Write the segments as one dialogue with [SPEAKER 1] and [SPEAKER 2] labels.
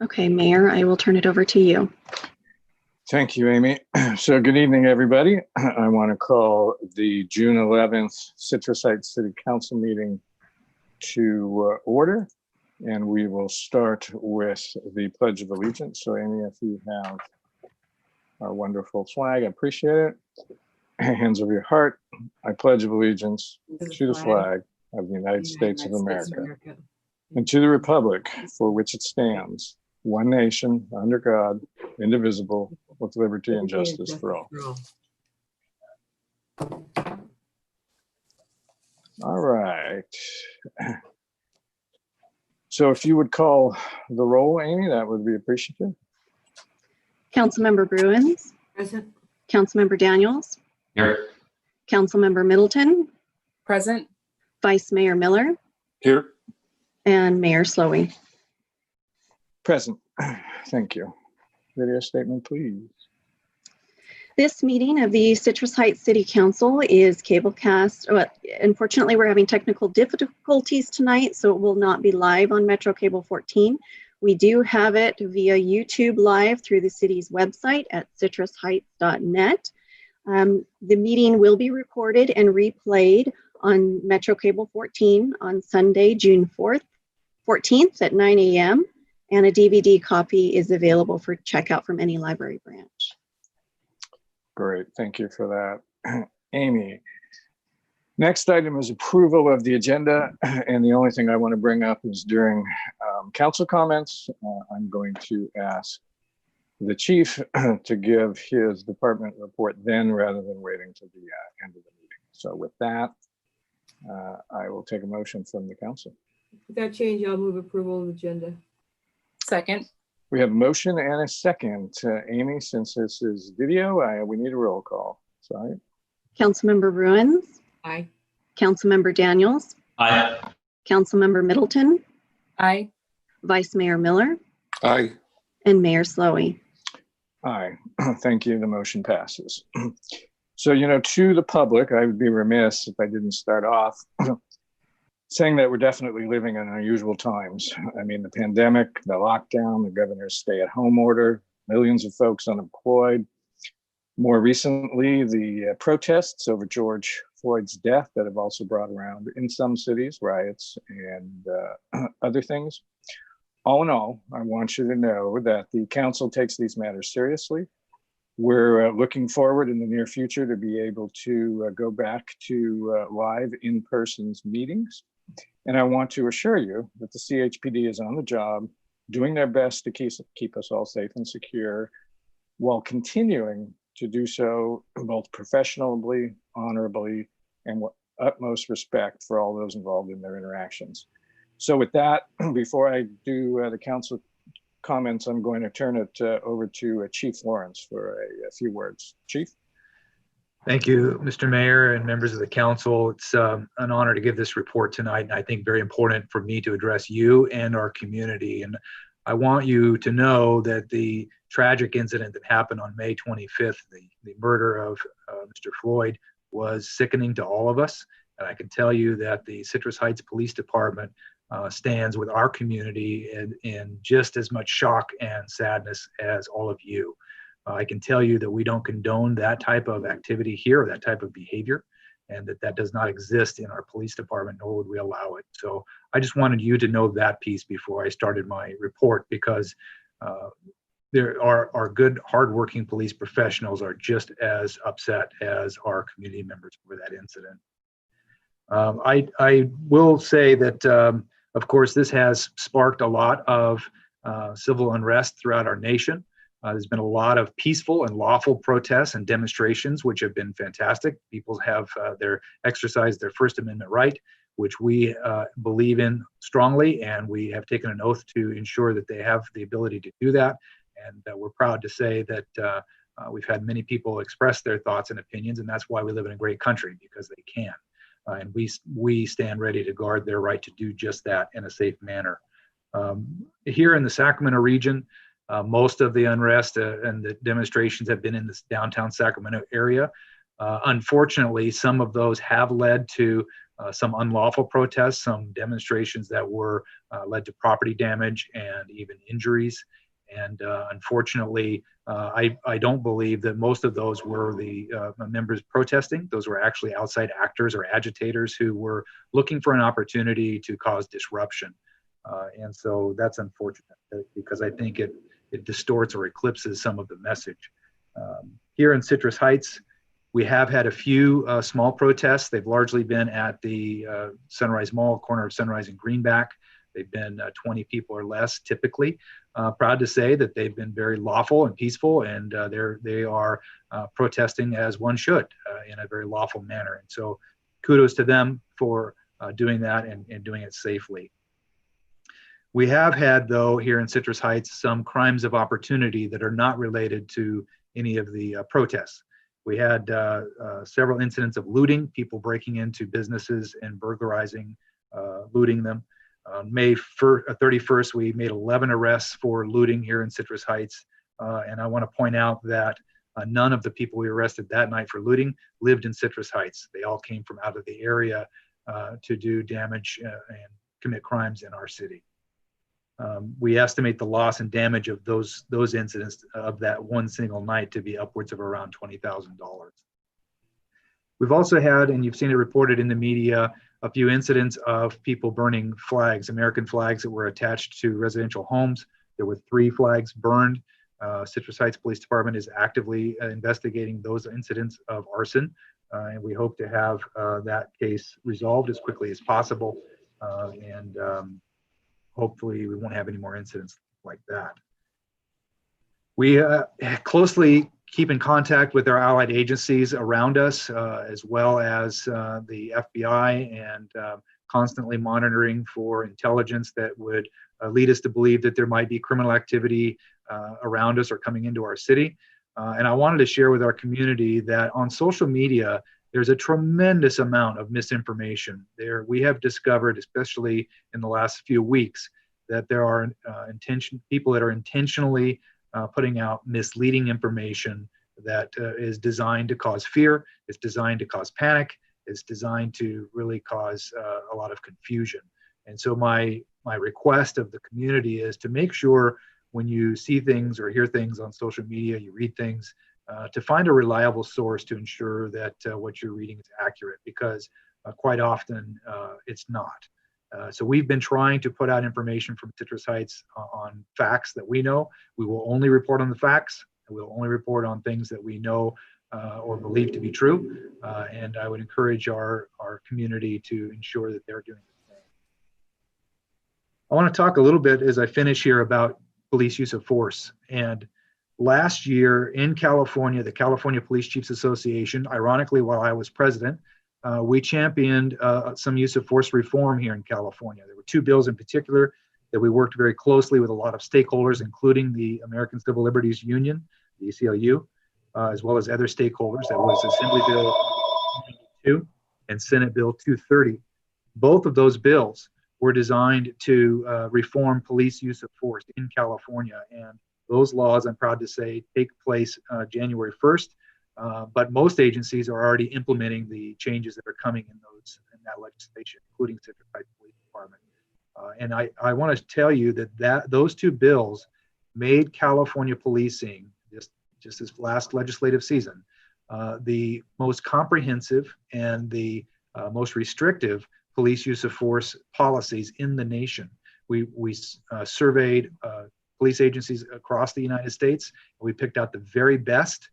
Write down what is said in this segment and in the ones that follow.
[SPEAKER 1] Okay, Mayor, I will turn it over to you.
[SPEAKER 2] Thank you, Amy. So good evening, everybody. I want to call the June 11th Citrus Heights City Council meeting to order, and we will start with the Pledge of Allegiance. So Amy, if you have our wonderful flag, I appreciate it. Hands over your heart. I pledge allegiance to the flag of the United States of America and to the republic for which it stands, one nation, under God, indivisible, with liberty and justice for all. All right. So if you would call the roll, Amy, that would be appreciative.
[SPEAKER 1] Councilmember Prudence.
[SPEAKER 3] Present.
[SPEAKER 1] Councilmember Daniels.
[SPEAKER 4] Here.
[SPEAKER 1] Councilmember Middleton.
[SPEAKER 3] Present.
[SPEAKER 1] Vice Mayor Miller.
[SPEAKER 4] Here.
[SPEAKER 1] And Mayor Slowey.
[SPEAKER 2] Present. Thank you. Video statement, please.
[SPEAKER 1] This meeting of the Citrus Heights City Council is cablecast. Unfortunately, we're having technical difficulties tonight, so it will not be live on Metro Cable 14. We do have it via YouTube live through the city's website at citrusheights.net. The meeting will be recorded and replayed on Metro Cable 14 on Sunday, June 14th at 9 a.m. And a DVD copy is available for checkout from any library branch.
[SPEAKER 2] Great, thank you for that. Amy, next item is approval of the agenda. And the only thing I want to bring up is during council comments, I'm going to ask the chief to give his department report then rather than waiting to the end of the meeting. So with that, I will take a motion from the council.
[SPEAKER 3] With that change, I'll move approval of the agenda.
[SPEAKER 5] Second.
[SPEAKER 2] We have a motion and a second. Amy, since this is video, we need a roll call. Sorry.
[SPEAKER 1] Councilmember Prudence.
[SPEAKER 3] Aye.
[SPEAKER 1] Councilmember Daniels.
[SPEAKER 4] Aye.
[SPEAKER 1] Councilmember Middleton.
[SPEAKER 5] Aye.
[SPEAKER 1] Vice Mayor Miller.
[SPEAKER 4] Aye.
[SPEAKER 1] And Mayor Slowey.
[SPEAKER 2] Aye. Thank you. The motion passes. So, to the public, I would be remiss if I didn't start off saying that we're definitely living in unusual times. I mean, the pandemic, the lockdown, the governor's stay-at-home order, millions of folks unemployed. More recently, the protests over George Floyd's death that have also brought around, in some cities, riots and other things. All in all, I want you to know that the council takes these matters seriously. We're looking forward in the near future to be able to go back to live in-person meetings. And I want to assure you that the CHPD is on the job, doing their best to keep us all safe and secure, while continuing to do so both professionally, honorably, and with utmost respect for all those involved in their interactions. So with that, before I do the council comments, I'm going to turn it over to Chief Lawrence for a few words. Chief?
[SPEAKER 6] Thank you, Mr. Mayor and members of the council. It's an honor to give this report tonight, and I think very important for me to address you and our community. And I want you to know that the tragic incident that happened on May 25th, the murder of Mr. Floyd, was sickening to all of us. And I can tell you that the Citrus Heights Police Department stands with our community in just as much shock and sadness as all of you. I can tell you that we don't condone that type of activity here, or that type of behavior, and that does not exist in our police department, nor would we allow it. So I just wanted you to know that piece before I started my report, because there are good, hardworking police professionals are just as upset as our community members over that incident. I will say that, of course, this has sparked a lot of civil unrest throughout our nation. There's been a lot of peaceful and lawful protests and demonstrations, which have been fantastic. People have exercised their First Amendment right, which we believe in strongly, and we have taken an oath to ensure that they have the ability to do that. And we're proud to say that we've had many people express their thoughts and opinions, and that's why we live in a great country, because they can. And we stand ready to guard their right to do just that in a safe manner. Here in the Sacramento region, most of the unrest and the demonstrations have been in this downtown Sacramento area. Unfortunately, some of those have led to some unlawful protests, some demonstrations that were led to property damage and even injuries. And unfortunately, I don't believe that most of those were the members protesting. Those were actually outside actors or agitators who were looking for an opportunity to cause disruption. And so that's unfortunate because I think it distorts or eclipses some of the message. Here in Citrus Heights, we have had a few small protests. They've largely been at the Sunrise Mall, corner of Sunrise and Greenback. They've been 20 people or less typically. Proud to say that they've been very lawful and peaceful, and they are protesting as one should in a very lawful manner. And so kudos to them for doing that and doing it safely. We have had, though, here in Citrus Heights, some crimes of opportunity that are not related to any of the protests. We had several incidents of looting, people breaking into businesses and burglarizing, looting them. On May 31st, we made 11 arrests for looting here in Citrus Heights. And I want to point out that none of the people we arrested that night for looting lived in Citrus Heights. They all came from out of the area to do damage and commit crimes in our city. We estimate the loss and damage of those incidents of that one single night to be upwards of around $20,000. We've also had, and you've seen it reported in the media, a few incidents of people burning flags, American flags that were attached to residential homes. There were 3 flags burned. Citrus Heights Police Department is actively investigating those incidents of arson, and we hope to have that case resolved as quickly as possible. Hopefully we won't have any more incidents like that. We closely keep in contact with our allied agencies around us, as well as the FBI, and constantly monitoring for intelligence that would lead us to believe that there might be criminal activity around us or coming into our city. And I wanted to share with our community that on social media, there's a tremendous amount of misinformation there. We have discovered, especially in the last few weeks, that there are people that are intentionally putting out misleading information that is designed to cause fear, it's designed to cause panic, it's designed to really cause a lot of confusion. And so my request of the community is to make sure when you see things or hear things on social media, you read things, to find a reliable source to ensure that what you're reading is accurate, because quite often it's not. So we've been trying to put out information from Citrus Heights on facts that we know. We will only report on the facts. We'll only report on things that we know or believe to be true. And I would encourage our community to ensure that they're doing the same. I want to talk a little bit as I finish here about police use of force. And last year in California, the California Police Chiefs Association, ironically, while I was president, we championed some use of force reform here in California. There were 2 bills in particular that we worked very closely with a lot of stakeholders, including the American Civil Liberties Union, the ACLU, as well as other stakeholders. That was Assembly Bill 2 and Senate Bill 230. Both of those bills were designed to reform police use of force in California. And those laws, I'm proud to say, take place January 1st. But most agencies are already implementing the changes that are coming in that legislation, including Citrus Heights Police Department. And I want to tell you that those 2 bills made California policing, just this last legislative season, the most comprehensive and the most restrictive police use of force policies in the nation. We surveyed police agencies across the United States. We picked out the very best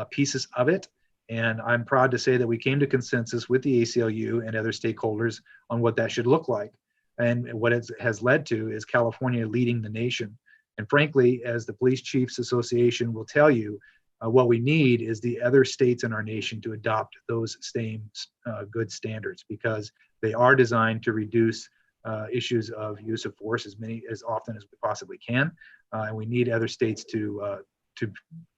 [SPEAKER 6] pieces of it. And I'm proud to say that we came to consensus with the ACLU and other stakeholders on what that should look like. And what it has led to is California leading the nation. And frankly, as the Police Chiefs Association will tell you, what we need is the other states in our nation to adopt those same good standards, because they are designed to reduce issues of use of force as often as we possibly can. And we need other states to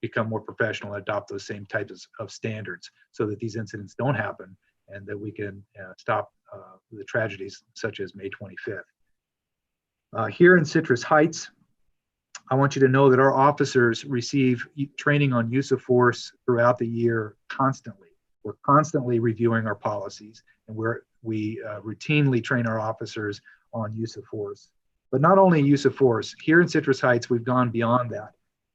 [SPEAKER 6] become more professional and adopt those same types of standards so that these incidents don't happen and that we can stop the tragedies such as May 25th. Here in Citrus Heights, I want you to know that our officers receive training on use of force throughout the year constantly. We're constantly reviewing our policies, and we routinely train our officers on use of force. But not only use of force, here in Citrus Heights, we've gone beyond that.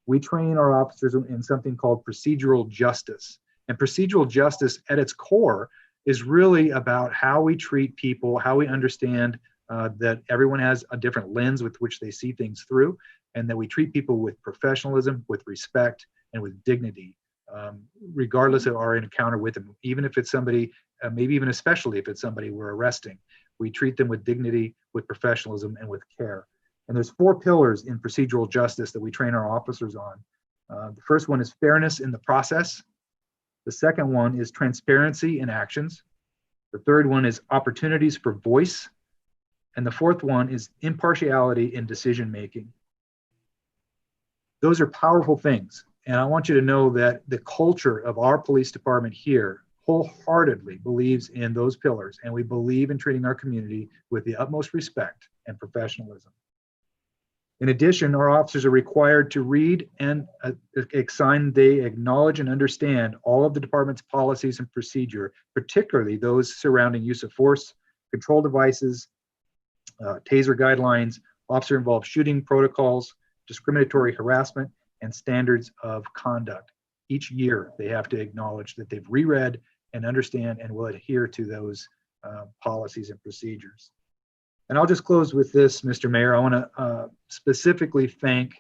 [SPEAKER 6] We train our officers in something called procedural justice. And procedural justice at its core is really about how we treat people, how we understand that everyone has a different lens with which they see things through, and that we treat people with professionalism, with respect, and with dignity, regardless of our encounter with them. Even if it's somebody, maybe even especially if it's somebody we're arresting, we treat them with dignity, with professionalism, and with care. And there's 4 pillars in procedural justice that we train our officers on. The first one is fairness in the process. The second one is transparency in actions. The third one is opportunities for voice. And the fourth one is impartiality in decision-making. Those are powerful things. And I want you to know that the culture of our police department here wholeheartedly believes in those pillars. And we believe in treating our community with the utmost respect and professionalism. In addition, our officers are required to read and assign, they acknowledge and understand all of the department's policies and procedure, particularly those surrounding use of force, control devices, taser guidelines, officer-involved shooting protocols, discriminatory harassment, and standards of conduct. Each year, they have to acknowledge that they've reread and understand and will adhere to those policies and procedures. And I'll just close with this, Mr. Mayor. I want to specifically thank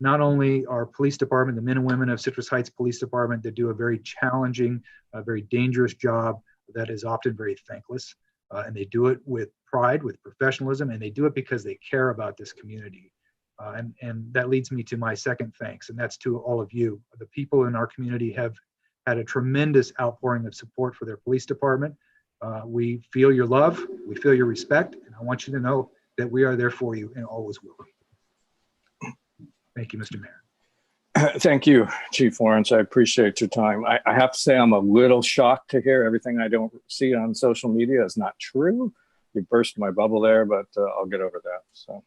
[SPEAKER 6] not only our police department, the men and women of Citrus Heights Police Department that do a very challenging, very dangerous job that is often very thankless. And they do it with pride, with professionalism, and they do it because they care about this community. And that leads me to my second thanks, and that's to all of you. The people in our community have had a tremendous outpouring of support for their police department. We feel your love, we feel your respect, and I want you to know that we are there for you and always will be. Thank you, Mr. Mayor.
[SPEAKER 2] Thank you, Chief Lawrence. I appreciate your time. I have to say I'm a little shocked to hear everything I don't see on social media is not true. You burst my bubble there, but I'll get over that. So,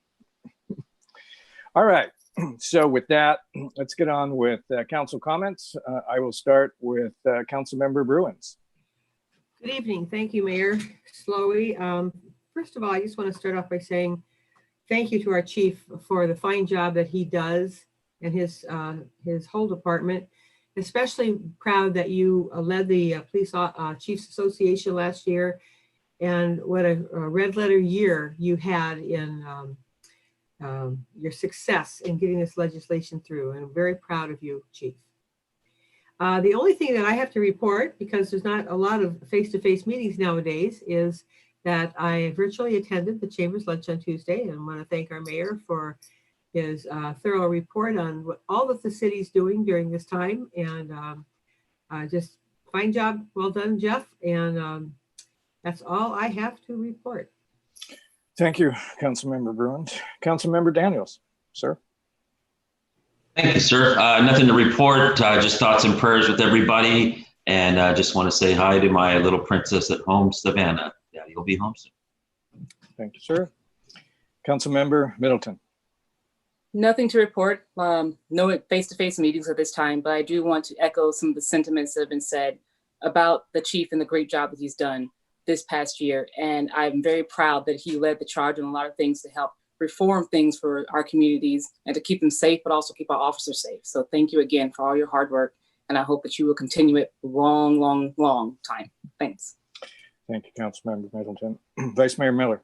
[SPEAKER 2] all right. So with that, let's get on with council comments. I will start with Councilmember Prudence.
[SPEAKER 3] Good evening. Thank you, Mayor Slowey. First of all, I just want to start off by saying thank you to our chief for the fine job that he does and his whole department. Especially proud that you led the Police Chiefs Association last year, and what a red letter year you had in your success in getting this legislation through. And I'm very proud of you, Chief. The only thing that I have to report, because there's not a lot of face-to-face meetings nowadays, is that I virtually attended the Chamber's lunch on Tuesday, and I want to thank our mayor for his thorough report on what all that the city's doing during this time. And just fine job, well done, Jeff. And that's all I have to report.
[SPEAKER 2] Thank you, Councilmember Prudence. Councilmember Daniels, sir.
[SPEAKER 4] Thank you, sir. Nothing to report, just thoughts and prayers with everybody. And I just want to say hi to my little princess at home, Savannah. Yeah, you'll be home soon.
[SPEAKER 2] Thank you, sir. Councilmember Middleton.
[SPEAKER 5] Nothing to report. No face-to-face meetings at this time, but I do want to echo some of the sentiments that have been said about the chief and the great job that he's done this past year. And I'm very proud that he led the charge on a lot of things to help reform things for our communities and to keep them safe, but also keep our officers safe. So thank you again for all your hard work. And I hope that you will continue it long, long, long time. Thanks.
[SPEAKER 2] Thank you, Councilmember Middleton. Vice Mayor Miller.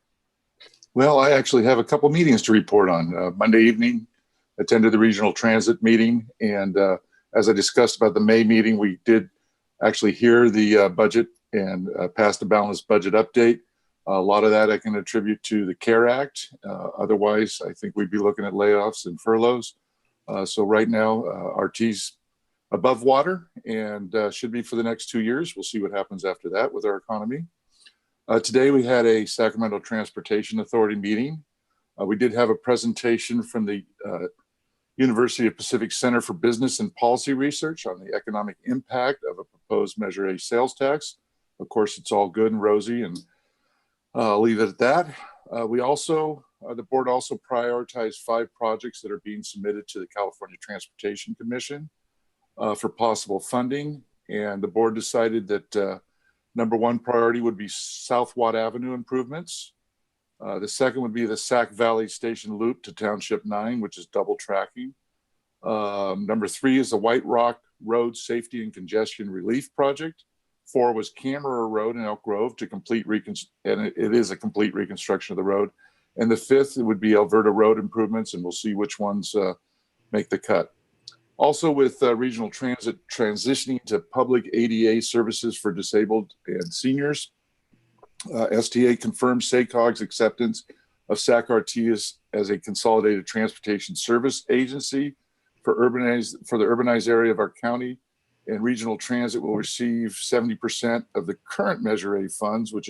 [SPEAKER 7] Well, I actually have a couple meetings to report on. Monday evening, attended the regional transit meeting. And as I discussed about the May meeting, we did actually hear the budget and pass the balanced budget update. A lot of that I can attribute to the CARE Act. Otherwise, I think we'd be looking at layoffs and furloughs. So right now, RT's above water and should be for the next 2 years. We'll see what happens after that with our economy. Today, we had a Sacramento Transportation Authority meeting. We did have a presentation from the University of Pacific Center for Business and Policy Research on the economic impact of a proposed Measure A sales tax. Of course, it's all good and rosy, and I'll leave it at that. We also, the board also prioritized 5 projects that are being submitted to the California Transportation Commission for possible funding. And the board decided that Number one priority would be South Watt Avenue improvements. The second would be the Sac Valley Station Loop to Township 9, which is double tracking. Number 3 is the White Rock Road Safety and Congestion Relief Project. 4 was Camera Road in Elk Grove to complete and it is a complete reconstruction of the road. And the 5th, it would be Alberta Road improvements, and we'll see which ones make the cut. Also with regional transit transitioning to public ADA services for disabled and seniors, STA confirmed SACOG's acceptance of SAC-RT as a consolidated transportation service agency for the urbanized area of our county, and regional transit will receive 70% of the current Measure A funds, which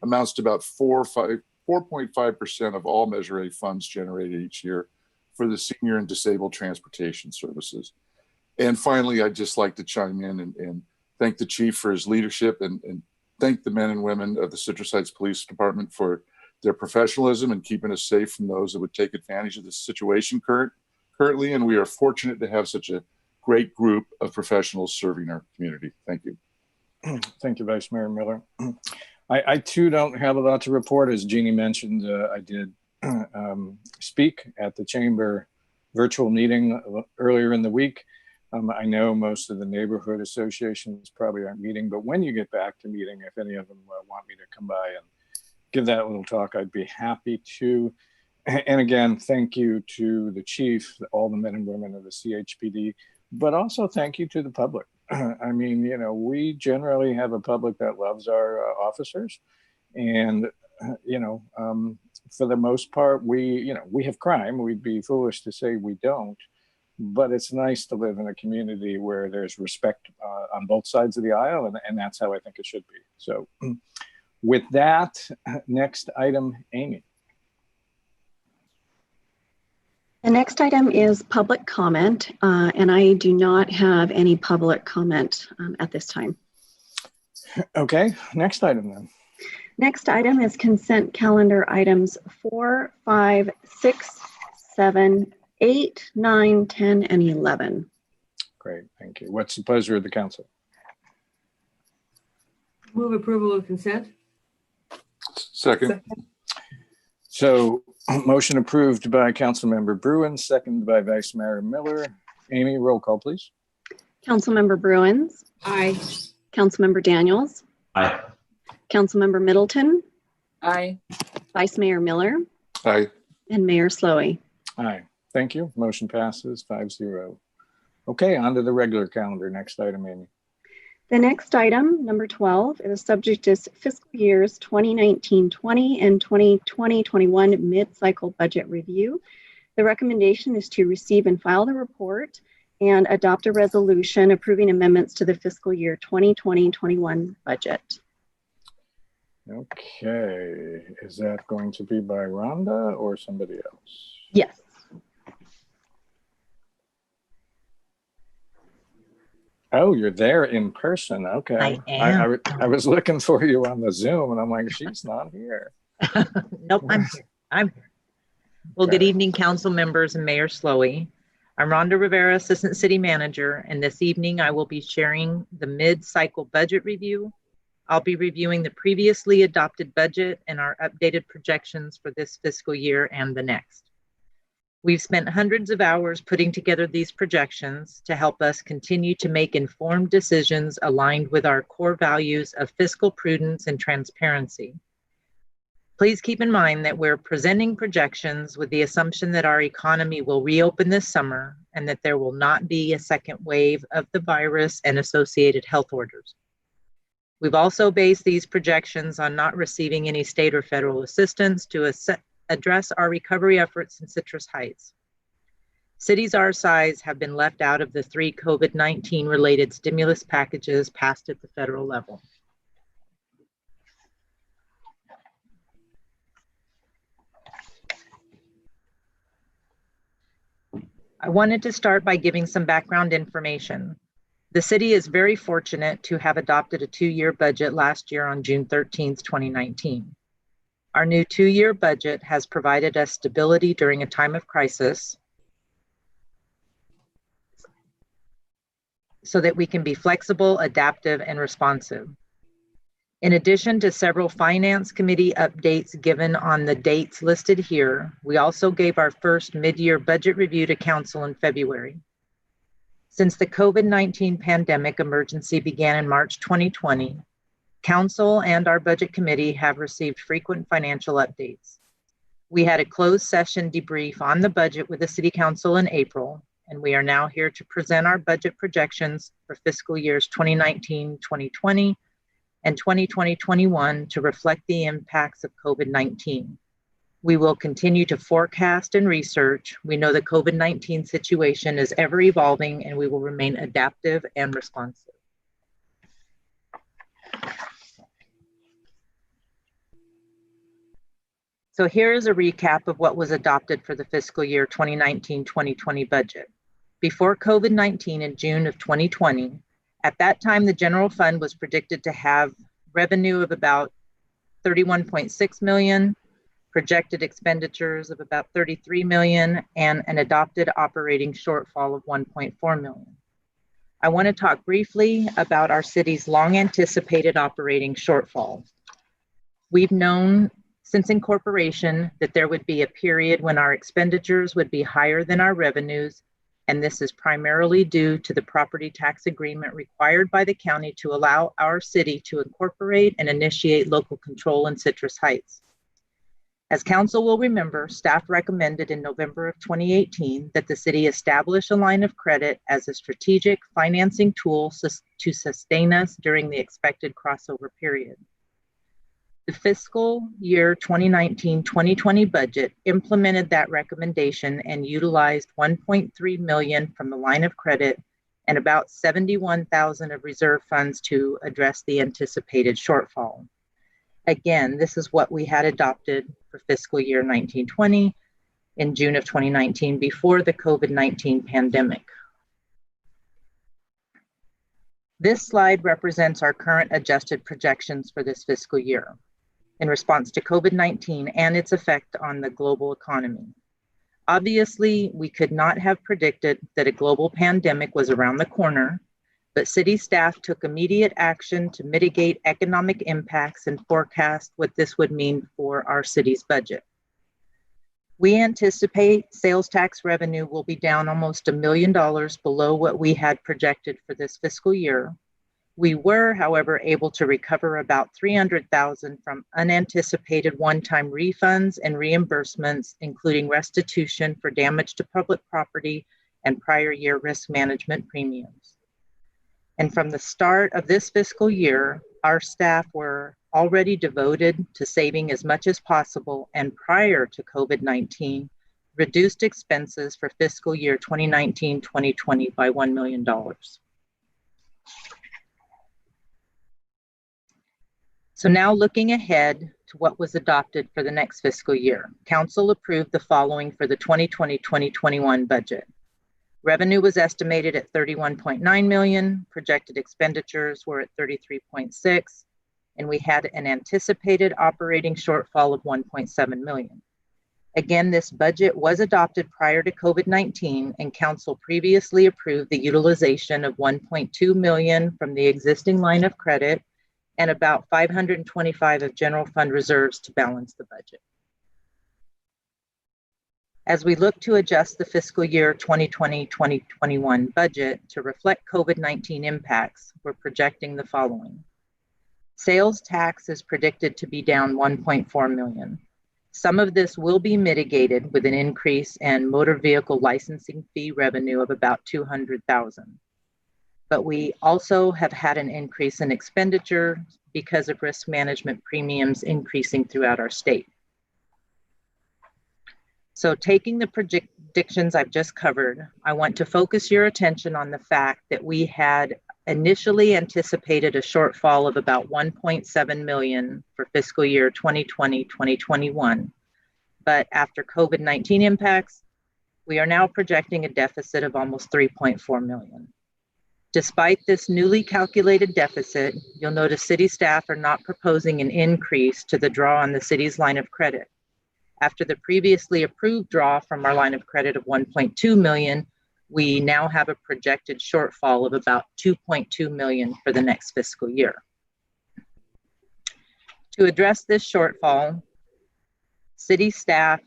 [SPEAKER 7] amounts to about 4.5% of all Measure A funds generated each year for the senior and disabled transportation services. And finally, I'd just like to chime in and thank the chief for his leadership and thank the men and women of the Citrus Heights Police Department for their professionalism and keeping us safe from those that would take advantage of the situation currently. And we are fortunate to have such a great group of professionals serving our community. Thank you.
[SPEAKER 2] Thank you, Vice Mayor Miller. I too don't have a lot to report. As Jeannie mentioned, I did speak at the chamber virtual meeting earlier in the week. I know most of the neighborhood associations probably aren't meeting, but when you get back to meeting, if any of them want me to come by and give that little talk, I'd be happy to. And again, thank you to the chief, all the men and women of the CHPD, but also thank you to the public. I mean, you know, we generally have a public that loves our officers, and for the most part, we have crime. We'd be foolish to say we don't, but it's nice to live in a community where there's respect on both sides of the aisle, and that's how I think it should be. So with that, next item, Amy.
[SPEAKER 1] The next item is public comment, and I do not have any public comment at this time.
[SPEAKER 2] Okay, next item then.
[SPEAKER 1] Next item is consent calendar items 4, 5, 6, 7, 8, 9, 10, and 11.
[SPEAKER 2] Great, thank you. What's the pleasure of the council?
[SPEAKER 3] Move approval of consent.
[SPEAKER 7] Second.
[SPEAKER 2] So motion approved by Councilmember Bruins, seconded by Vice Mayor Miller. Amy, roll call, please.
[SPEAKER 1] Councilmember Bruins.
[SPEAKER 3] Aye.
[SPEAKER 1] Councilmember Daniels.
[SPEAKER 4] Aye.
[SPEAKER 1] Councilmember Middleton.
[SPEAKER 5] Aye.
[SPEAKER 1] Vice Mayor Miller.
[SPEAKER 7] Aye.
[SPEAKER 1] And Mayor Slowey.
[SPEAKER 2] Aye. Thank you. Motion passes 5-0. Okay, on to the regular calendar. Next item, Amy.
[SPEAKER 1] The next item, number 12, is subject is fiscal years 2019-20 and 2020-21 mid-cycle budget review. The recommendation is to receive and file the report and adopt a resolution approving amendments to the fiscal year 2020-21 budget.
[SPEAKER 2] Okay, is that going to be by Rhonda or somebody else?
[SPEAKER 1] Yes.
[SPEAKER 2] Oh, you're there in person. Okay.
[SPEAKER 8] I am.
[SPEAKER 2] I was looking for you on the Zoom and I'm like, she's not here.
[SPEAKER 8] Nope, I'm here. I'm here. Well, good evening, council members and Mayor Slowey. I'm Rhonda Rivera, Assistant City Manager, and this evening I will be sharing the mid-cycle budget review. I'll be reviewing the previously adopted budget and our updated projections for this fiscal year and the next. We've spent hundreds of hours putting together these projections to help us continue to make informed decisions aligned with our core values of fiscal prudence and transparency. Please keep in mind that we're presenting projections with the assumption that our economy will reopen this summer and that there will not be a second wave of the virus and associated health orders. We've also based these projections on not receiving any state or federal assistance to address our recovery efforts in Citrus Heights. Cities our size have been left out of the 3 COVID-19 related stimulus packages passed at the federal level. I wanted to start by giving some background information. The city is very fortunate to have adopted a 2-year budget last year on June 13th, 2019. Our new 2-year budget has provided us stability during a time of crisis so that we can be flexible, adaptive, and responsive. In addition to several Finance Committee updates given on the dates listed here, we also gave our first mid-year budget review to Council in February. Since the COVID-19 pandemic emergency began in March 2020, Council and our Budget Committee have received frequent financial updates. We had a closed session debrief on the budget with the City Council in April, and we are now here to present our budget projections for fiscal years 2019-2020 and 2020-21 to reflect the impacts of COVID-19. We will continue to forecast and research. We know the COVID-19 situation is ever evolving, and we will remain adaptive and responsive. So here is a recap of what was adopted for the fiscal year 2019-2020 budget. Before COVID-19 in June of 2020, at that time, the general fund was predicted to have revenue of about $31.6 million, projected expenditures of about $33 million, and an adopted operating shortfall of $1.4 million. I want to talk briefly about our city's long anticipated operating shortfall. We've known since incorporation that there would be a period when our expenditures would be higher than our revenues, and this is primarily due to the property tax agreement required by the county to allow our city to incorporate and initiate local control in Citrus Heights. As council will remember, staff recommended in November of 2018 that the city establish a line of credit as a strategic financing tool to sustain us during the expected crossover period. The fiscal year 2019-2020 budget implemented that recommendation and utilized $1.3 million from the line of credit and about $71,000 of reserve funds to address the anticipated shortfall. Again, this is what we had adopted for fiscal year 1920 in June of 2019 before the COVID-19 pandemic. This slide represents our current adjusted projections for this fiscal year in response to COVID-19 and its effect on the global economy. Obviously, we could not have predicted that a global pandemic was around the corner, but city staff took immediate action to mitigate economic impacts and forecast what this would mean for our city's budget. We anticipate sales tax revenue will be down almost $1 million below what we had projected for this fiscal year. We were, however, able to recover about $300,000 from unanticipated one-time refunds and reimbursements, including restitution for damage to public property and prior year risk management premiums. And from the start of this fiscal year, our staff were already devoted to saving as much as possible, and prior to COVID-19, reduced expenses for fiscal year 2019-2020 by $1 million. So now looking ahead to what was adopted for the next fiscal year, Council approved the following for the 2020-2021 budget. Revenue was estimated at $31.9 million, projected expenditures were at $33.6, and we had an anticipated operating shortfall of $1.7 million. Again, this budget was adopted prior to COVID-19, and Council previously approved the utilization of $1.2 million from the existing line of credit and about $525 of general fund reserves to balance the budget. As we look to adjust the fiscal year 2020-2021 budget to reflect COVID-19 impacts, we're projecting the following. Sales tax is predicted to be down $1.4 million. Some of this will be mitigated with an increase in motor vehicle licensing fee revenue of about $200,000. But we also have had an increase in expenditure because of risk management premiums increasing throughout our state. So taking the predictions I've just covered, I want to focus your attention on the fact that we had initially anticipated a shortfall of about $1.7 million for fiscal year 2020-2021. But after COVID-19 impacts, we are now projecting a deficit of almost $3.4 million. Despite this newly calculated deficit, you'll notice city staff are not proposing an increase to the draw on the city's line of credit. After the previously approved draw from our line of credit of $1.2 million, we now have a projected shortfall of about $2.2 million for the next fiscal year. To address this shortfall, city staff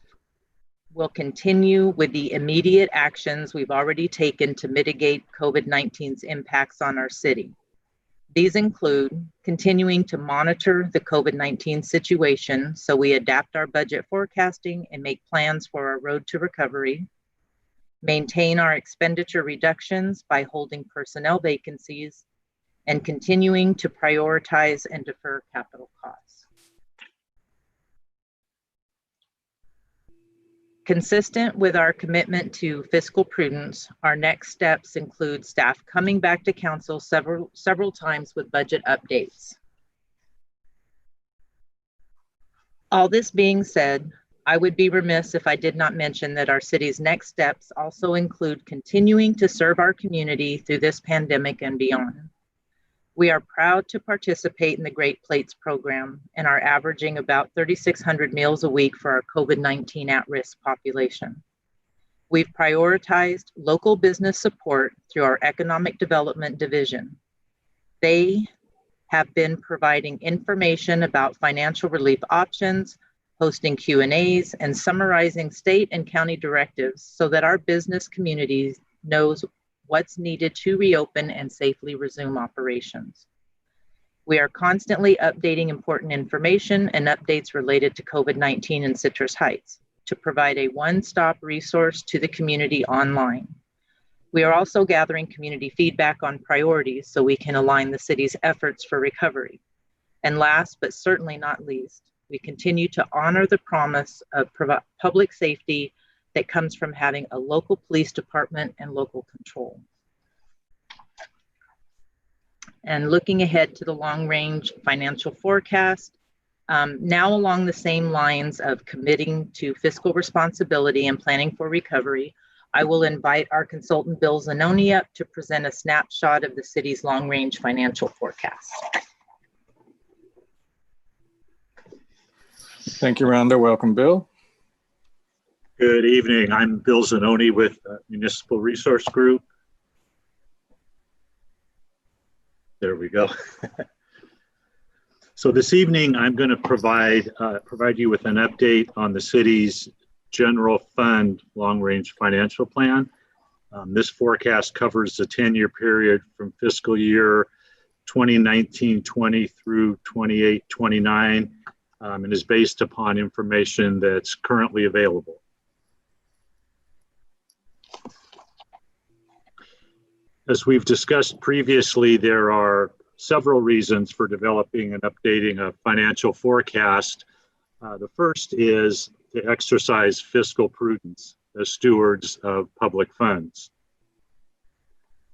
[SPEAKER 8] will continue with the immediate actions we've already taken to mitigate COVID-19's impacts on our city. These include continuing to monitor the COVID-19 situation so we adapt our budget forecasting and make plans for our road to recovery, maintain our expenditure reductions by holding personnel vacancies, and continuing to prioritize and defer capital costs. Consistent with our commitment to fiscal prudence, our next steps include staff coming back to council several times with budget updates. All this being said, I would be remiss if I did not mention that our city's next steps also include continuing to serve our community through this pandemic and beyond. We are proud to participate in the Great Plates program and are averaging about 3,600 meals a week for our COVID-19 at-risk population. We've prioritized local business support through our Economic Development Division. They have been providing information about financial relief options, hosting Q&As, and summarizing state and county directives so that our business community knows what's needed to reopen and safely resume operations. We are constantly updating important information and updates related to COVID-19 in Citrus Heights to provide a one-stop resource to the community online. We are also gathering community feedback on priorities so we can align the city's efforts for recovery. And last, but certainly not least, we continue to honor the promise of public safety that comes from having a local police department and local control. And looking ahead to the long-range financial forecast, now along the same lines of committing to fiscal responsibility and planning for recovery, I will invite our consultant Bill Zanoni up to present a snapshot of the city's long-range financial forecast.
[SPEAKER 2] Thank you, Rhonda. Welcome, Bill.
[SPEAKER 9] Good evening. I'm Bill Zanoni with Municipal Resource Group. There we go. So this evening, I'm going to provide you with an update on the city's general fund long-range financial plan. This forecast covers the 10-year period from fiscal year 2019-20 through 28-29 and is based upon information that's currently available. As we've discussed previously, there are several reasons for developing and updating a financial forecast. The first is to exercise fiscal prudence as stewards of public funds.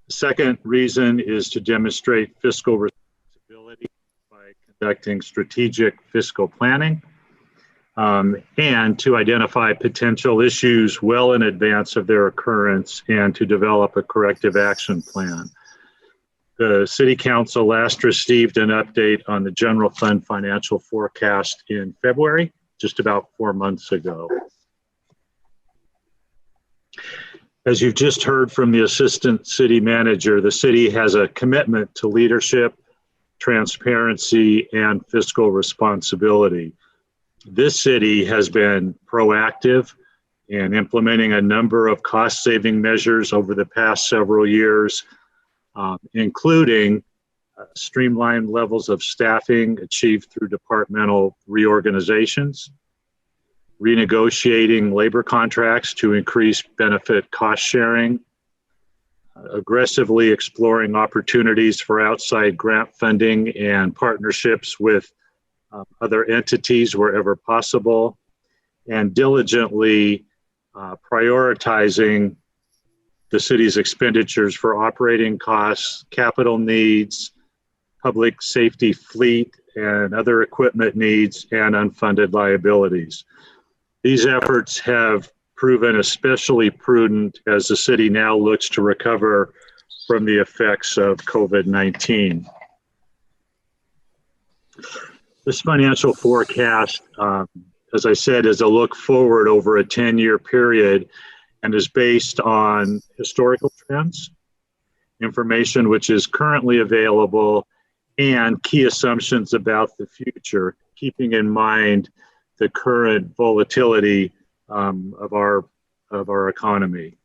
[SPEAKER 9] The second reason is to demonstrate fiscal responsibility by conducting strategic fiscal planning and to identify potential issues well in advance of their occurrence and to develop a corrective action plan. The City Council last received an update on the general fund financial forecast in February, just about 4 months ago. As you've just heard from the Assistant City Manager, the city has a commitment to leadership, transparency, and fiscal responsibility. This city has been proactive in implementing a number of cost-saving measures over the past several years, including streamlined levels of staffing achieved through departmental reorganizations, renegotiating labor contracts to increase benefit cost sharing, aggressively exploring opportunities for outside grant funding and partnerships with other entities wherever possible, and diligently prioritizing the city's expenditures for operating costs, capital needs, public safety fleet and other equipment needs, and unfunded liabilities. These efforts have proven especially prudent as the city now looks to recover from the effects of COVID-19. This financial forecast, as I said, is a look forward over a 10-year period and is based on historical trends, information which is currently available, and key assumptions about the future. keeping in mind the current volatility of our economy.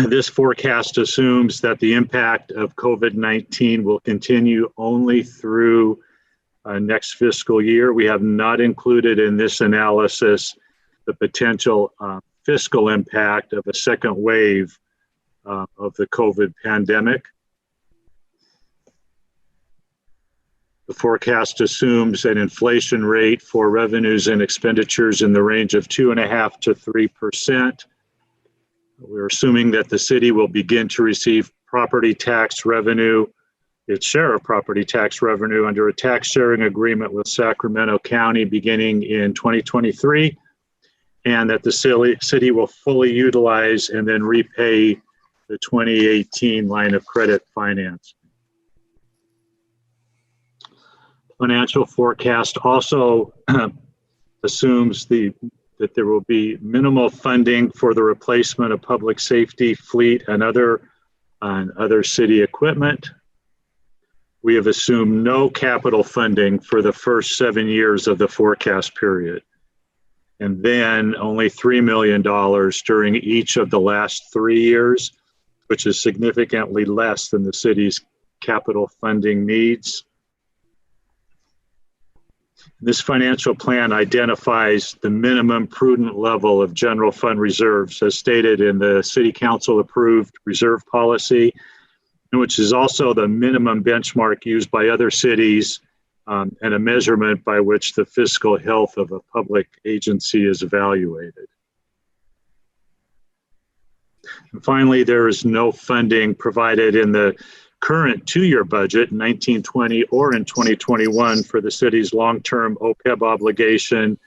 [SPEAKER 9] This forecast assumes that the impact of COVID-19 will continue only through next fiscal year. We have not included in this analysis the potential fiscal impact of a second wave of the COVID pandemic. The forecast assumes an inflation rate for revenues and expenditures in the range of 2.5% to 3%. We're assuming that the city will begin to receive property tax revenue, its share of property tax revenue, under a tax sharing agreement with Sacramento County beginning in 2023, and that the city will fully utilize and then repay the 2018 line of credit finance. Financial forecast also assumes that there will be minimal funding for the replacement of public safety fleet and other city equipment. We have assumed no capital funding for the first 7 years of the forecast period, and then only $3 million during each of the last 3 years, which is significantly less than the city's capital funding needs. This financial plan identifies the minimum prudent level of general fund reserves as stated in the City Council approved reserve policy, which is also the minimum benchmark used by other cities and a measurement by which the fiscal health of a public agency is evaluated. And finally, there is no funding provided in the current 2-year budget, 1920 or in 2021, for the city's long-term OPEB obligation,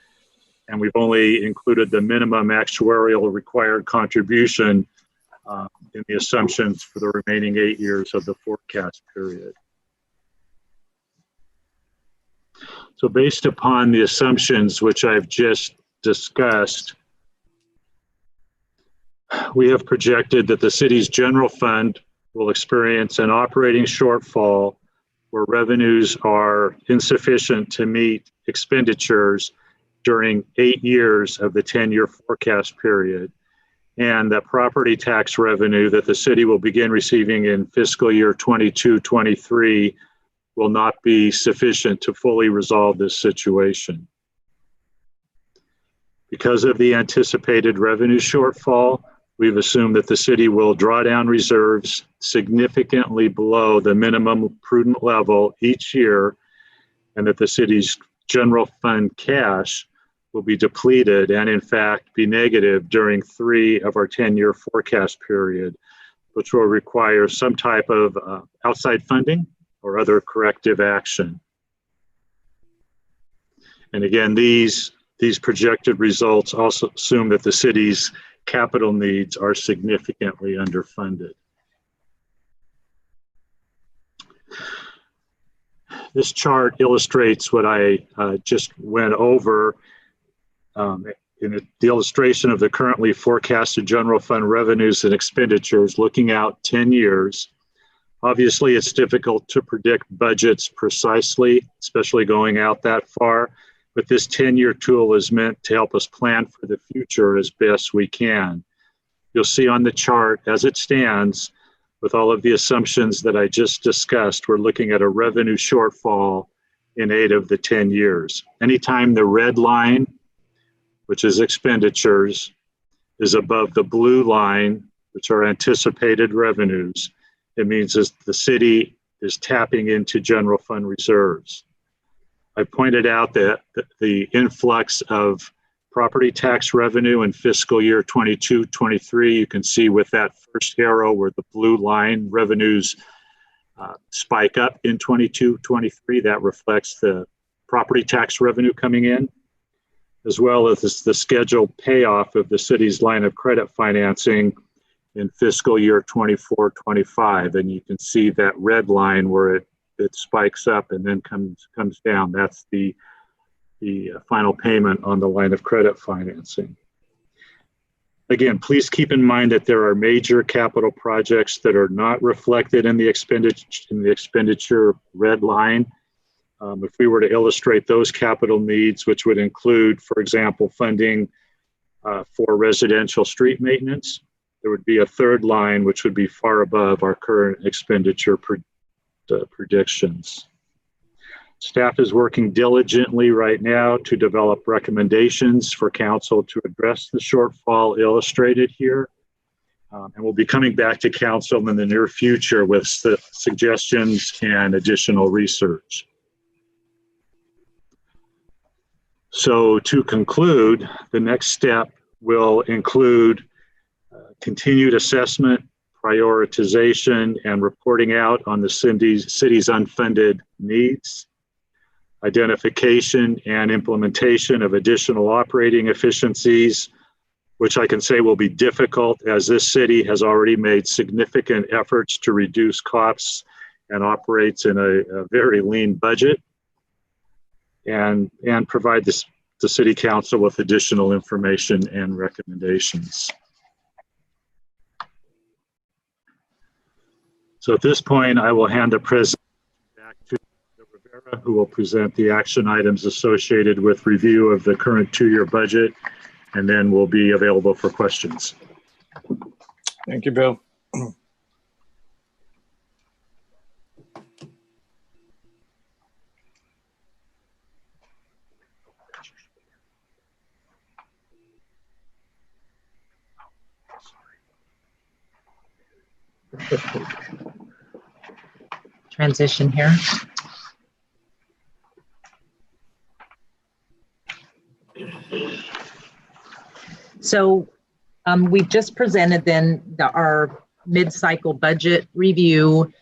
[SPEAKER 9] and we've only included the minimum actuarial required contribution in the assumptions for the remaining 8 years of the forecast period. So based upon the assumptions which I've just discussed, we have projected that the city's general fund will experience an operating shortfall where revenues are insufficient to meet expenditures during 8 years of the 10-year forecast period, and that property tax revenue that the city will begin receiving in fiscal year 22-23 will not be sufficient to fully resolve this situation. Because of the anticipated revenue shortfall, we've assumed that the city will draw down reserves significantly below the minimum prudent level each year, and that the city's general fund cash will be depleted and in fact be negative during 3 of our 10-year forecast period, which will require some type of outside funding or other corrective action. And again, these projected results also assume that the city's capital needs are significantly underfunded. This chart illustrates what I just went over in the illustration of the currently forecasted general fund revenues and expenditures looking out 10 years. Obviously, it's difficult to predict budgets precisely, especially going out that far, but this 10-year tool is meant to help us plan for the future as best we can. You'll see on the chart as it stands, with all of the assumptions that I just discussed, we're looking at a revenue shortfall in 8 of the 10 years. Anytime the red line, which is expenditures, is above the blue line, which are anticipated revenues, it means that the city is tapping into general fund reserves. I pointed out that the influx of property tax revenue in fiscal year 22-23, you can see with that first arrow where the blue line revenues spike up in 22-23, that reflects the property tax revenue coming in, as well as the scheduled payoff of the city's line of credit financing in fiscal year 24-25. And you can see that red line where it spikes up and then comes down. That's the final payment on the line of credit financing. Again, please keep in mind that there are major capital projects that are not reflected in the expenditure red line. If we were to illustrate those capital needs, which would include, for example, funding for residential street maintenance, there would be a third line which would be far above our current expenditure predictions. Staff is working diligently right now to develop recommendations for council to address the shortfall illustrated here. And we'll be coming back to council in the near future with suggestions and additional research. So to conclude, the next step will include continued assessment, prioritization, and reporting out on the city's unfunded needs, identification and implementation of additional operating efficiencies, which I can say will be difficult as this city has already made significant efforts to reduce costs and operates in a very lean budget, and provide the city council with additional information and recommendations. So at this point, I will hand the presentation back to Rivera, who will present the action items associated with review of the current 2-year budget, and then we'll be available for questions.
[SPEAKER 2] Thank you, Bill.
[SPEAKER 8] Transition here. So we've just presented then our mid-cycle budget review,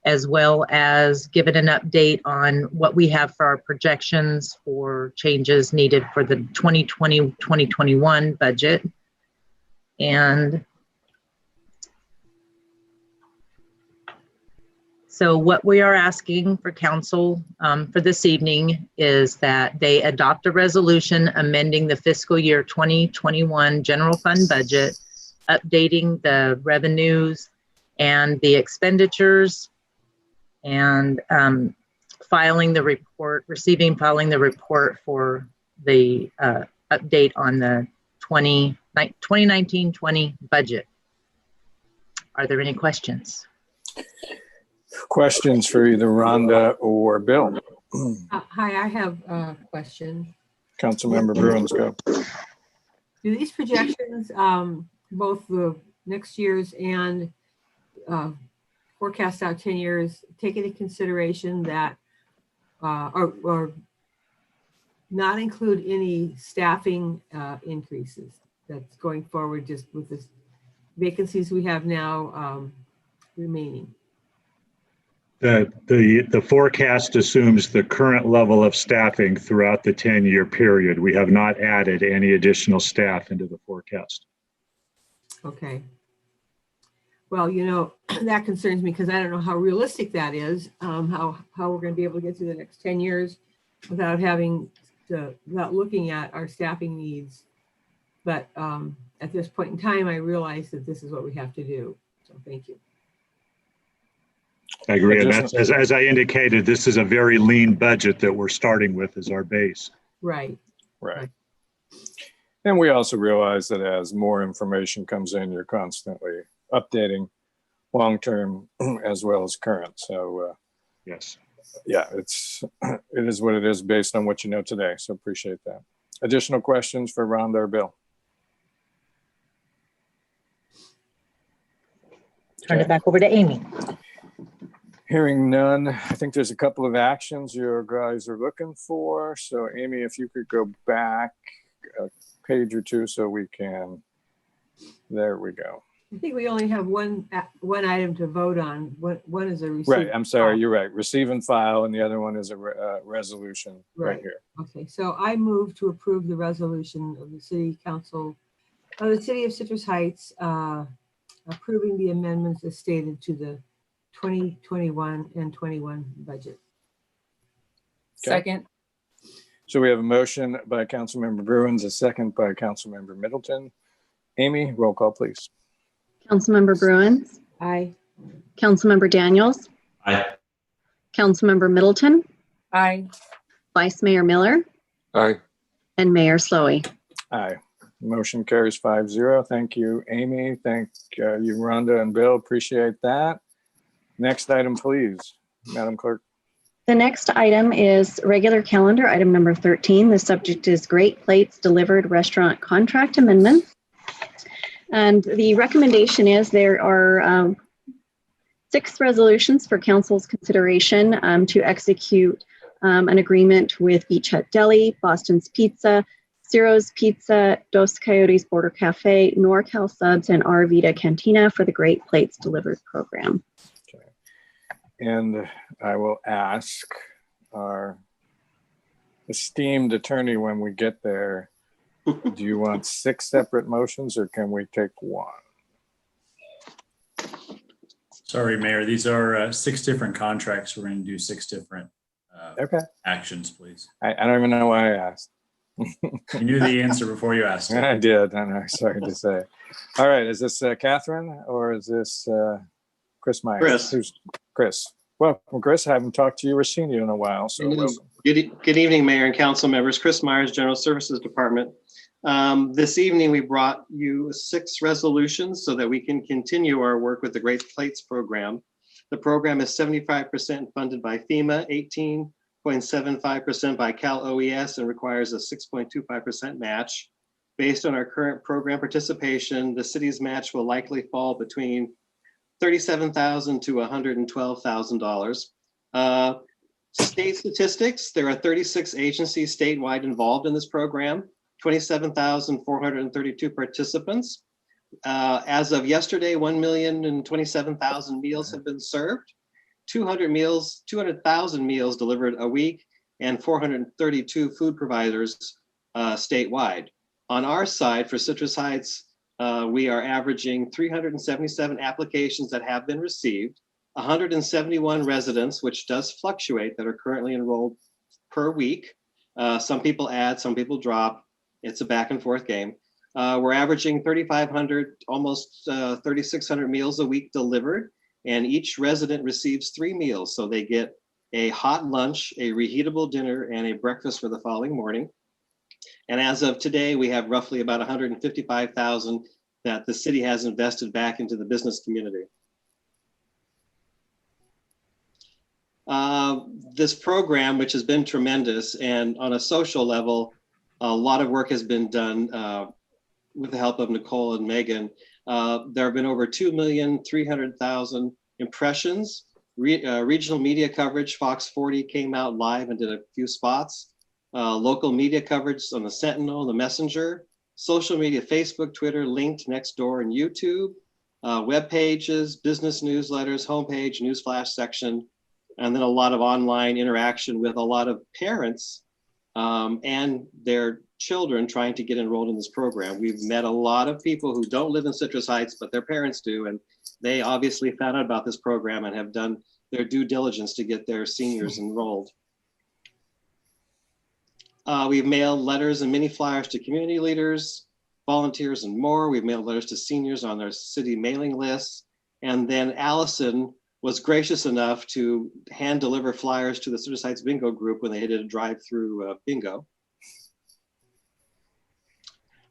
[SPEAKER 8] as well as given an update on what we have for our projections for changes needed for the 2020-2021 budget. And so what we are asking for council for this evening is that they adopt a resolution amending the fiscal year 2021 general fund budget, updating the revenues and the expenditures, and filing the report for the update on the 2019-20 budget. Are there any questions?
[SPEAKER 2] Questions for either Rhonda or Bill?
[SPEAKER 3] Hi, I have a question.
[SPEAKER 2] Councilmember Bruins, go.
[SPEAKER 3] Do these projections, both the next year's and forecast out 10 years, take into consideration that, or not include any staffing increases that's going forward, just with the vacancies we have now remaining?
[SPEAKER 9] The forecast assumes the current level of staffing throughout the 10-year period. We have not added any additional staff into the forecast.
[SPEAKER 3] Okay. Well, you know, that concerns me because I don't know how realistic that is, how we're going to be able to get through the next 10 years without without looking at our staffing needs. But at this point in time, I realize that this is what we have to do. So thank you.
[SPEAKER 9] I agree. And that's, as I indicated, this is a very lean budget that we're starting with as our base.
[SPEAKER 3] Right.
[SPEAKER 2] Right. And we also realize that as more information comes in, you're constantly updating long-term as well as current. So
[SPEAKER 9] yes.
[SPEAKER 2] Yeah, it is what it is based on what you know today. So appreciate that. Additional questions for Rhonda or Bill?
[SPEAKER 8] Turn it back over to Amy.
[SPEAKER 2] Hearing none, I think there's a couple of actions your guys are looking for. So Amy, if you could go back a page or two so we can, there we go.
[SPEAKER 3] I think we only have one item to vote on. One is a receipt.
[SPEAKER 2] Right, I'm sorry, you're right. Receive and file, and the other one is a resolution right here.
[SPEAKER 3] Okay, so I move to approve the resolution of the City Council of the City of Citrus Heights approving the amendments as stated to the 2021 and 21 budget.
[SPEAKER 2] Okay.
[SPEAKER 5] Second.
[SPEAKER 2] So we have a motion by Councilmember Bruins, a second by Councilmember Middleton. Amy, roll call, please.
[SPEAKER 1] Councilmember Bruins,
[SPEAKER 3] Aye.
[SPEAKER 1] Councilmember Daniels,
[SPEAKER 4] Aye.
[SPEAKER 1] Councilmember Middleton,
[SPEAKER 5] Aye.
[SPEAKER 1] Vice Mayor Miller,
[SPEAKER 7] Aye.
[SPEAKER 1] and Mayor Slowey.
[SPEAKER 2] Aye. Motion carries 5-0. Thank you, Amy. Thank you, Rhonda and Bill. Appreciate that. Next item, please, Madam Clerk.
[SPEAKER 1] The next item is regular calendar, item number 13. The subject is Great Plates Delivered Restaurant Contract Amendments. And the recommendation is there are 6 resolutions for council's consideration to execute an agreement with Beach Hut Deli, Boston's Pizza, Ciro's Pizza, Dos Coyotes Border Cafe, NorCal Subs, and Our Vida Cantina for the Great Plates Delivered program.
[SPEAKER 2] Okay. And I will ask our esteemed attorney when we get there, do you want 6 separate motions or can we take one?
[SPEAKER 10] Sorry, Mayor, these are 6 different contracts. We're going to do 6 different
[SPEAKER 2] Okay.
[SPEAKER 10] actions, please.
[SPEAKER 2] I don't even know why I asked.
[SPEAKER 10] You knew the answer before you asked it.
[SPEAKER 2] I did. I know. Sorry to say. All right. Is this Catherine or is this Chris Myers?
[SPEAKER 11] Chris.
[SPEAKER 2] Who's Chris? Welcome, Chris. I haven't talked to you or seen you in a while. So welcome.
[SPEAKER 11] Good evening, Mayor and Council members. Chris Myers, General Services Department. This evening, we brought you 6 resolutions so that we can continue our work with the Great Plates program. The program is 75% funded by FEMA, 18.75% by Cal OES, and requires a 6.25% match. Based on our current program participation, the city's match will likely fall between $37,000 to $112,000. State statistics, there are 36 agencies statewide involved in this program, 27,432 participants. As of yesterday, 1,027,000 meals have been served, 200,000 meals delivered a week, and 432 food providers statewide. On our side, for Citrus Heights, we are averaging 377 applications that have been received, 171 residents, which does fluctuate, that are currently enrolled per week. Some people add, some people drop. It's a back and forth game. We're averaging 3,500, almost 3,600 meals a week delivered, and each resident receives 3 meals. So they get a hot lunch, a reheatable dinner, and a breakfast for the following morning. And as of today, we have roughly about 155,000 that the city has invested back into the business community. This program, which has been tremendous, and on a social level, a lot of work has been done with the help of Nicole and Megan. There have been over 2,300,000 impressions. Regional media coverage, Fox 40 came out live and did a few spots. Local media coverage on the Sentinel, the Messenger, social media, Facebook, Twitter, Linked, Nextdoor, and YouTube, web pages, business newsletters, homepage, newsflash section, and then a lot of online interaction with a lot of parents and their children trying to get enrolled in this program. We've met a lot of people who don't live in Citrus Heights, but their parents do, and they obviously found out about this program and have done their due diligence to get their seniors enrolled. We've mailed letters and mini flyers to community leaders, volunteers, and more. We've mailed letters to seniors on their city mailing lists. And then Allison was gracious enough to hand deliver flyers to the Citrus Heights Bingo group when they did a drive-through bingo.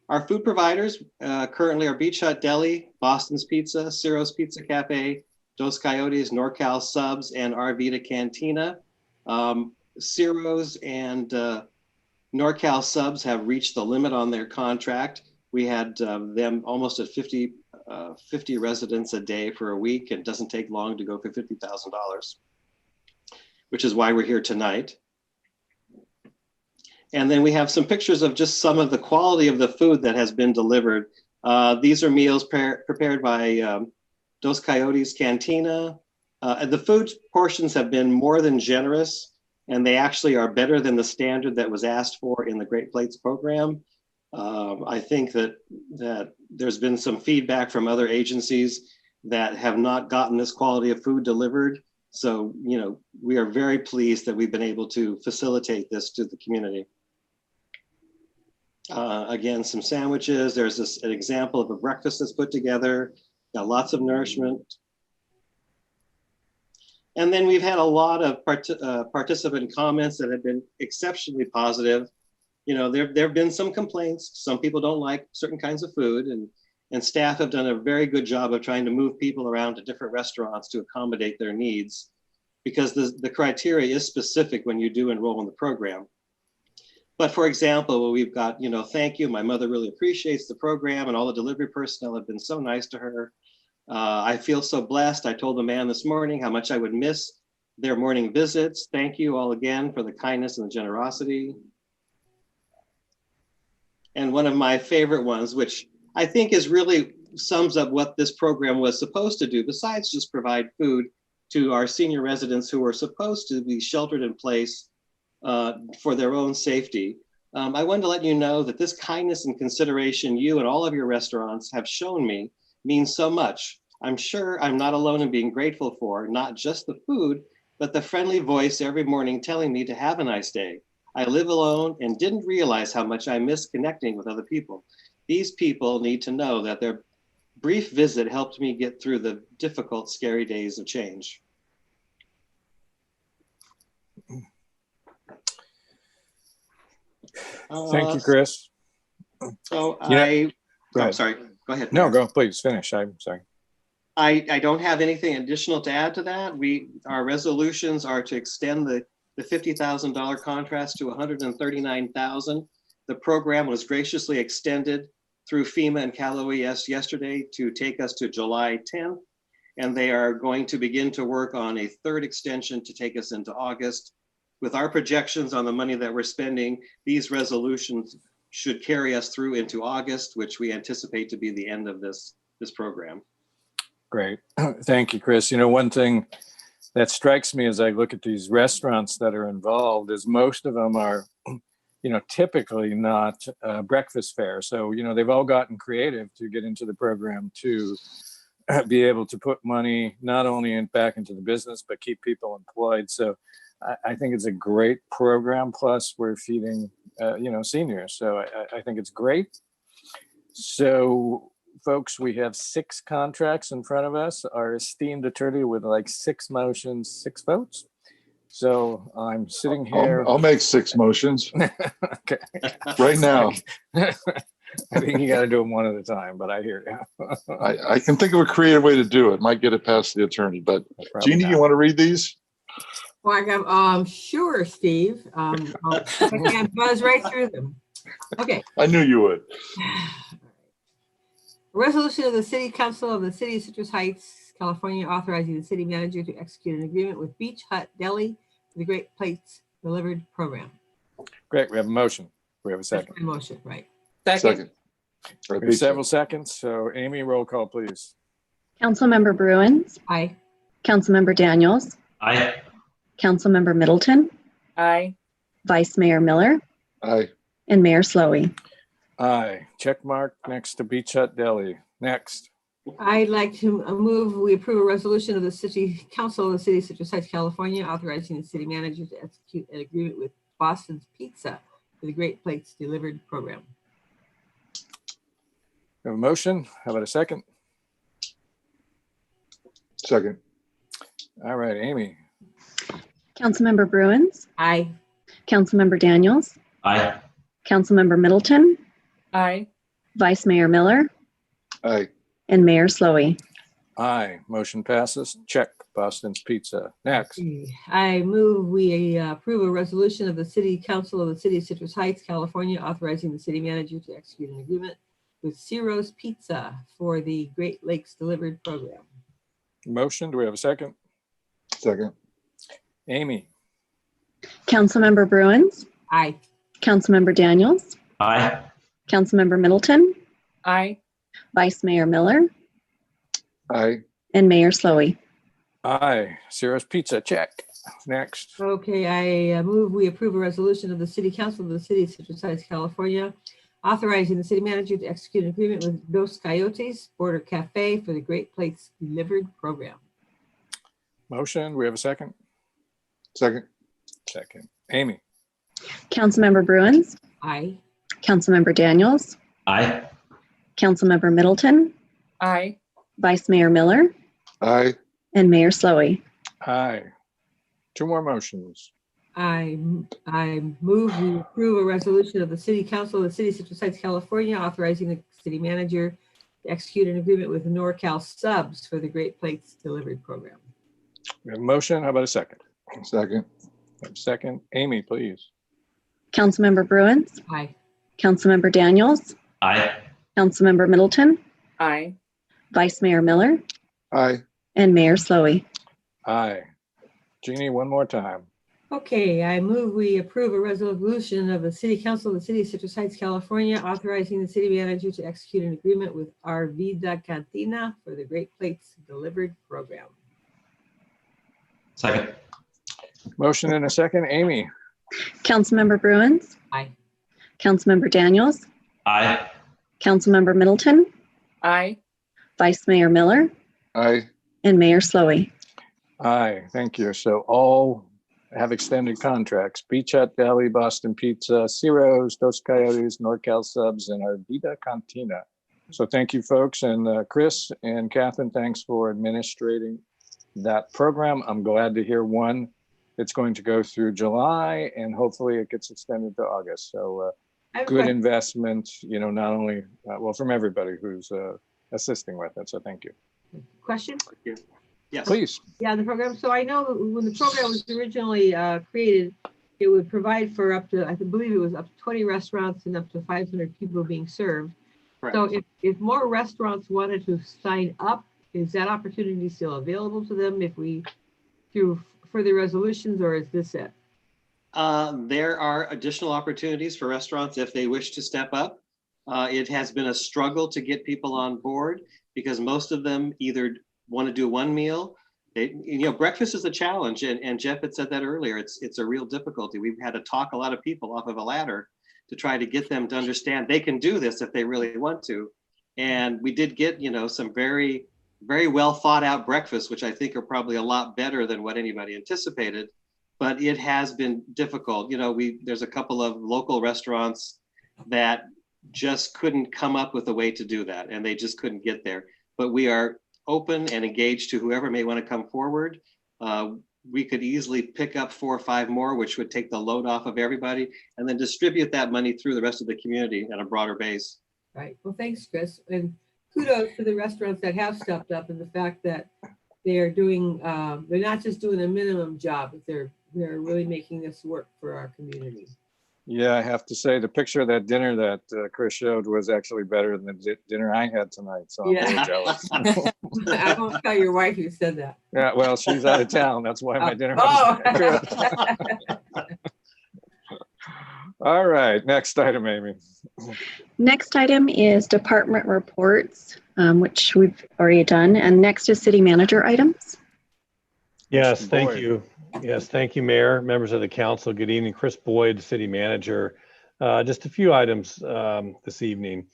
[SPEAKER 11] Our food providers currently are Beach Hut Deli, Boston's Pizza, Ciro's Pizza Cafe, Dos Coyotes, NorCal Subs, and Our Vida Cantina. Ciro's and NorCal Subs have reached the limit on their contract. We had them almost at 50 residents a day for a week. It doesn't take long to go for $50,000, which is why we're here tonight. And then we have some pictures of just some of the quality of the food that has been delivered. These are meals prepared by Dos Coyotes Cantina. The food portions have been more than generous, and they actually are better than the standard that was asked for in the Great Plates program. I think that there's been some feedback from other agencies that have not gotten this quality of food delivered. So, you know, we are very pleased that we've been able to facilitate this to the community. Again, some sandwiches. There's an example of a breakfast that's put together. Got lots of nourishment. And then we've had a lot of participant comments that have been exceptionally positive. You know, there have been some complaints. Some people don't like certain kinds of food, and staff have done a very good job of trying to move people around to different restaurants to accommodate their needs, because the criteria is specific when you do enroll in the program. But for example, we've got, you know, thank you. My mother really appreciates the program, and all the delivery personnel have been so nice to her. I feel so blessed. I told the man this morning how much I would miss their morning visits. Thank you all again for the kindness and the generosity. And one of my favorite ones, which I think is really sums up what this program was supposed to do, besides just provide food to our senior residents who are supposed to be sheltered in place for their own safety. I wanted to let you know that this kindness and consideration you and all of your restaurants have shown me means so much. I'm sure I'm not alone in being grateful for not just the food, but the friendly voice every morning telling me to have a nice day. I live alone and didn't realize how much I miss connecting with other people. These people need to know that their brief visit helped me get through the difficult, scary days of change.
[SPEAKER 2] Thank you, Chris.
[SPEAKER 11] So
[SPEAKER 2] I'm
[SPEAKER 11] sorry, go ahead.
[SPEAKER 2] No, go, please finish. I'm sorry.
[SPEAKER 11] I don't have anything additional to add to that. Our resolutions are to extend the $50,000 contrast to $139,000. The program was graciously extended through FEMA and Cal OES yesterday to take us to July 10th. And they are going to begin to work on a third extension to take us into August. With our projections on the money that we're spending, these resolutions should carry us through into August, which we anticipate to be the end of this program.
[SPEAKER 2] Great. Thank you, Chris. You know, one thing that strikes me as I look at these restaurants that are involved is most of them are, you know, typically not breakfast fare. So, you know, they've all gotten creative to get into the program to be able to put money not only back into the business, but keep people employed. So I think it's a great program. Plus we're feeding, you know, seniors. So I think it's great. So folks, we have 6 contracts in front of us. Our esteemed attorney with like 6 motions, 6 votes. So I'm sitting here.
[SPEAKER 7] I'll make 6 motions.
[SPEAKER 2] Okay.
[SPEAKER 7] Right now.
[SPEAKER 2] I think you got to do them one at a time, but I hear you.
[SPEAKER 7] I can think of a creative way to do it. Might get it past the attorney, but Jeannie, you want to read these?
[SPEAKER 3] Well, I got, sure, Steve. I can't buzz right through them. Okay.
[SPEAKER 7] I knew you would.
[SPEAKER 3] A resolution of the City Council of the City of Citrus Heights, California, authorizing the city manager to execute an agreement with Beach Hut Deli for the Great Plates Delivered program.
[SPEAKER 2] Great. We have a motion. We have a second.
[SPEAKER 3] That's my motion, right?
[SPEAKER 7] Second.
[SPEAKER 2] We have several seconds. So Amy, roll call, please.
[SPEAKER 1] Councilmember Bruins,
[SPEAKER 3] Aye.
[SPEAKER 1] Councilmember Daniels,
[SPEAKER 4] Aye.
[SPEAKER 1] Councilmember Middleton,
[SPEAKER 5] Aye.
[SPEAKER 1] Vice Mayor Miller,
[SPEAKER 7] Aye.
[SPEAKER 1] and Mayor Slowey.
[SPEAKER 2] Aye. Check mark next to Beach Hut Deli. Next.
[SPEAKER 3] I'd like to move, we approve a resolution of the City Council of the City of Citrus Heights, California, authorizing the city manager to execute an agreement with Boston's Pizza for the Great Plates Delivered program.
[SPEAKER 2] We have a motion. How about a second?
[SPEAKER 7] Second.
[SPEAKER 2] All right, Amy.
[SPEAKER 1] Councilmember Bruins,
[SPEAKER 3] Aye.
[SPEAKER 1] Councilmember Daniels,
[SPEAKER 4] Aye.
[SPEAKER 1] Councilmember Middleton,
[SPEAKER 5] Aye.
[SPEAKER 1] Vice Mayor Miller,
[SPEAKER 7] Aye.
[SPEAKER 1] and Mayor Slowey.
[SPEAKER 2] Aye. Motion passes. Check. Boston's Pizza. Next.
[SPEAKER 3] I move we approve a resolution of the City Council of the City of Citrus Heights, California, authorizing the city manager to execute an agreement with Ciro's Pizza for the Great Lakes Delivered program.
[SPEAKER 2] Motion. Do we have a second?
[SPEAKER 7] Second.
[SPEAKER 2] Amy.
[SPEAKER 1] Councilmember Bruins,
[SPEAKER 3] Aye.
[SPEAKER 1] Councilmember Daniels,
[SPEAKER 4] Aye.
[SPEAKER 1] Councilmember Middleton,
[SPEAKER 5] Aye.
[SPEAKER 1] Vice Mayor Miller,
[SPEAKER 7] Aye.
[SPEAKER 1] and Mayor Slowey.
[SPEAKER 2] Aye. Ciro's Pizza. Check. Next.
[SPEAKER 3] Okay, I move we approve a resolution of the City Council of the City of Citrus Heights, California, authorizing the city manager to execute an agreement with Dos Coyotes Border Cafe for the Great Plates Delivered program.
[SPEAKER 2] Motion. Do we have a second?
[SPEAKER 7] Second.
[SPEAKER 2] Second. Amy.
[SPEAKER 1] Councilmember Bruins,
[SPEAKER 3] Aye.
[SPEAKER 1] Councilmember Daniels,
[SPEAKER 4] Aye.
[SPEAKER 1] Councilmember Middleton,
[SPEAKER 5] Aye.
[SPEAKER 1] Vice Mayor Miller,
[SPEAKER 7] Aye.
[SPEAKER 1] and Mayor Slowey.
[SPEAKER 2] Aye. Two more motions.
[SPEAKER 3] I move we approve a resolution of the City Council of the City of Citrus Heights, California, authorizing the city manager to execute an agreement with NorCal Subs for the Great Plates Delivery Program.
[SPEAKER 2] We have a motion. How about a second?
[SPEAKER 7] Second.
[SPEAKER 2] Second. Amy, please.
[SPEAKER 1] Councilmember Bruins,
[SPEAKER 3] Aye.
[SPEAKER 1] Councilmember Daniels,
[SPEAKER 4] Aye.
[SPEAKER 1] Councilmember Middleton,
[SPEAKER 5] Aye.
[SPEAKER 1] Vice Mayor Miller,
[SPEAKER 7] Aye.
[SPEAKER 1] and Mayor Slowey.
[SPEAKER 2] Aye. Jeannie, one more time.
[SPEAKER 3] Okay, I move we approve a resolution of the City Council of the City of Citrus Heights, California, authorizing the city manager to execute an agreement with Our Vida Cantina for the Great Plates Delivered Program.
[SPEAKER 4] Second.
[SPEAKER 2] Motion and a second. Amy.
[SPEAKER 1] Councilmember Bruins,
[SPEAKER 3] Aye.
[SPEAKER 1] Councilmember Daniels,
[SPEAKER 4] Aye.
[SPEAKER 1] Councilmember Middleton,
[SPEAKER 5] Aye.
[SPEAKER 1] Vice Mayor Miller,
[SPEAKER 7] Aye.
[SPEAKER 1] and Mayor Slowey.
[SPEAKER 2] Aye. Thank you. So all have extended contracts. Beach Hut Deli, Boston Pizza, Ciro's, Dos Coyotes, NorCal Subs, and Our Vida Cantina. So thank you, folks. And Chris and Catherine, thanks for administrating that program. I'm glad to hear one. It's going to go through July, and hopefully it gets extended to August. So good investment, not only, well, from everybody who's assisting with it. So thank you.
[SPEAKER 3] Question?
[SPEAKER 11] Yes.
[SPEAKER 2] Please.
[SPEAKER 3] Yeah, the program. So I know when the program was originally created, it would provide for up to, I believe it was up to 20 restaurants and up to 500 people being served.
[SPEAKER 11] Correct.
[SPEAKER 3] So if more restaurants wanted to sign up, is that opportunity still available to them if we, through further resolutions, or is this it?
[SPEAKER 11] There are additional opportunities for restaurants if they wish to step up. It has been a struggle to get people on board because most of them either want to do one meal. Breakfast is a challenge, and Jeff had said that earlier. It's a real difficulty. We've had to talk a lot of people off of a ladder to try to get them to understand they can do this if they really want to. And we did get, some very, very well thought out breakfasts, which I think are probably a lot better than what anybody anticipated. But it has been difficult. There's a couple of local restaurants that just couldn't come up with a way to do that, and they just couldn't get there. But we are open and engaged to whoever may want to come forward. We could easily pick up 4 or 5 more, which would take the load off of everybody, and then distribute that money through the rest of the community at a broader base.
[SPEAKER 3] Right. Well, thanks, Chris. And kudos to the restaurants that have stepped up, and the fact that they're doing, they're not just doing a minimum job, but they're really making this work for our community.
[SPEAKER 2] Yeah, I have to say the picture of that dinner that Chris showed was actually better than the dinner I had tonight. So I'm very jealous.
[SPEAKER 3] I won't tell your wife you said that.
[SPEAKER 2] Yeah, well, she's out of town. That's why my dinner was good. All right, next item, Amy.
[SPEAKER 1] Next item is department reports, which we've already done. And next is city manager items.
[SPEAKER 12] Yes, thank you. Yes, thank you, Mayor, members of the council. Good evening. Chris Boyd, City Manager. Just a few items this evening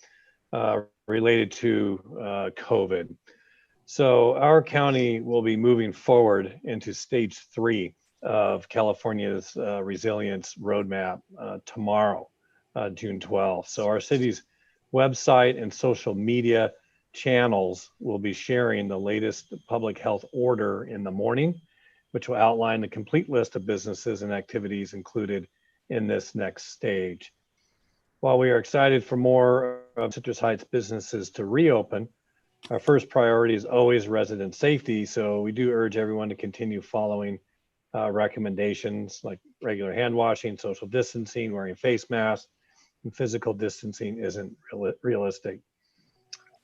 [SPEAKER 12] related to COVID. So our county will be moving forward into stage 3 of California's resilience roadmap tomorrow, June 12th. So our city's website and social media channels will be sharing the latest public health order in the morning, which will outline the complete list of businesses and activities included in this next stage. While we are excited for more of Citrus Heights businesses to reopen, our first priority is always resident safety. So we do urge everyone to continue following recommendations like regular hand washing, social distancing, wearing face masks, and physical distancing isn't realistic.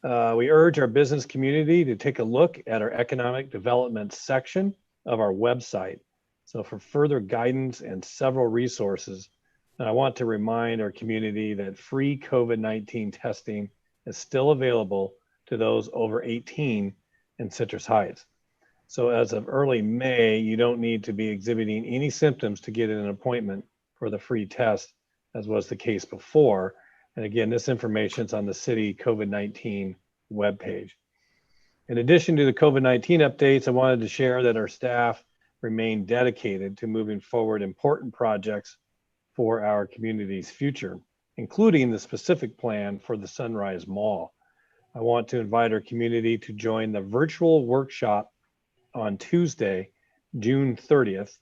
[SPEAKER 12] We urge our business community to take a look at our economic development section of our website. So for further guidance and several resources, I want to remind our community that free COVID-19 testing is still available to those over 18 in Citrus Heights. So as of early May, you don't need to be exhibiting any symptoms to get an appointment for the free test, as was the case before. And again, this information is on the city COVID-19 webpage. In addition to the COVID-19 updates, I wanted to share that our staff remain dedicated to moving forward important projects for our community's future, including the specific plan for the Sunrise Mall. I want to invite our community to join the virtual workshop on Tuesday June 30th.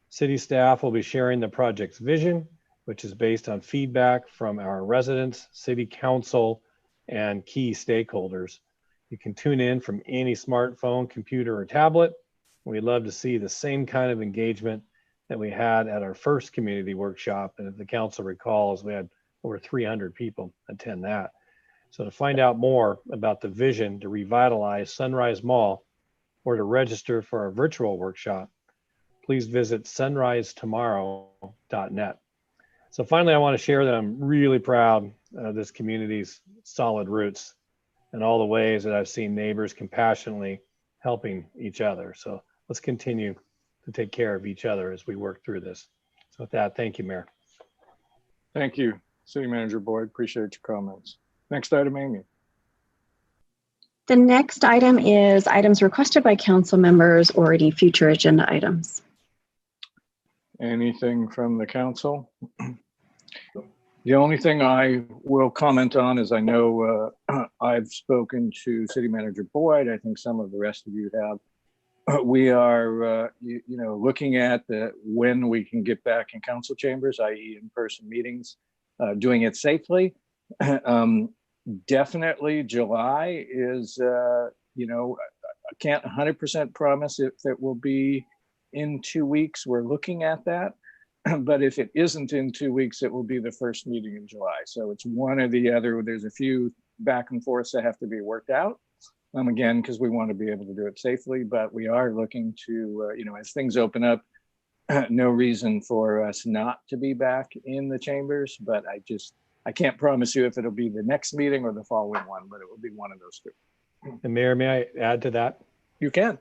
[SPEAKER 12] City staff will be sharing the project's vision, which is based on feedback from our residents, city council, and key stakeholders. You can tune in from any smartphone, computer, or tablet. We'd love to see the same kind of engagement that we had at our first community workshop. And if the council recalls, we had over 300 people attend that. So to find out more about the vision to revitalize Sunrise Mall or to register for our virtual workshop, please visit sunrisetomorrow.net. So finally, I want to share that I'm really proud of this community's solid roots and all the ways that I've seen neighbors compassionately helping each other. So let's continue to take care of each other as we work through this. So with that, thank you, Mayor.
[SPEAKER 2] Thank you, City Manager Boyd. Appreciate your comments. Next item, Amy.
[SPEAKER 1] The next item is items requested by council members or any future agenda items.
[SPEAKER 2] Anything from the council? The only thing I will comment on is I know I've spoken to City Manager Boyd. I think some of the rest of you have. We are, looking at when we can get back in council chambers, i.e. in-person meetings, doing it safely. Definitely July is, I can't 100% promise if it will be in 2 weeks. We're looking at that. But if it isn't in 2 weeks, it will be the first meeting in July. So it's one or the other. There's a few back and forths that have to be worked out. Again, because we want to be able to do it safely, but we are looking to, as things open up, no reason for us not to be back in the chambers. But I can't promise you if it'll be the next meeting or the following one, but it will be one of those two.
[SPEAKER 12] And Mayor, may I add to that?
[SPEAKER 2] You can.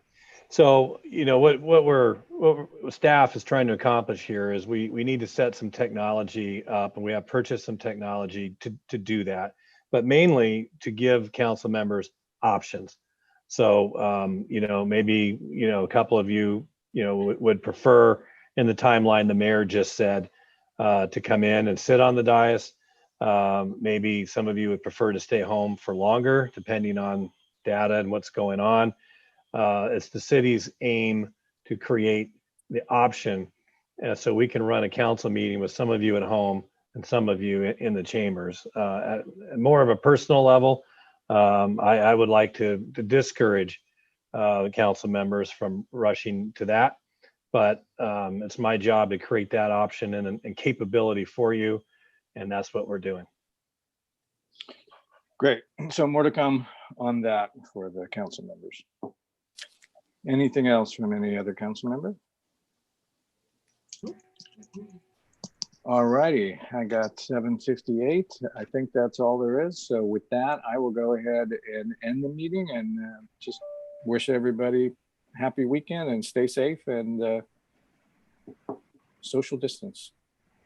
[SPEAKER 12] So, what staff is trying to accomplish here is we need to set some technology up, and we have purchased some technology to do that, but mainly to give council members options. So, maybe, a couple of you, would prefer in the timeline the mayor just said to come in and sit on the dais. Maybe some of you would prefer to stay home for longer, depending on data and what's going on. It's the city's aim to create the option so we can run a council meeting with some of you at home and some of you in the chambers. At more of a personal level, I would like to discourage the council members from rushing to that, but it's my job to create that option and capability for you, and that's what we're doing.
[SPEAKER 2] Great. So more to come on that for the council members. Anything else from any other council member? All righty, I got 7:58. I think that's all there is. So with that, I will go ahead and end the meeting and just wish everybody happy weekend and stay safe and social distance.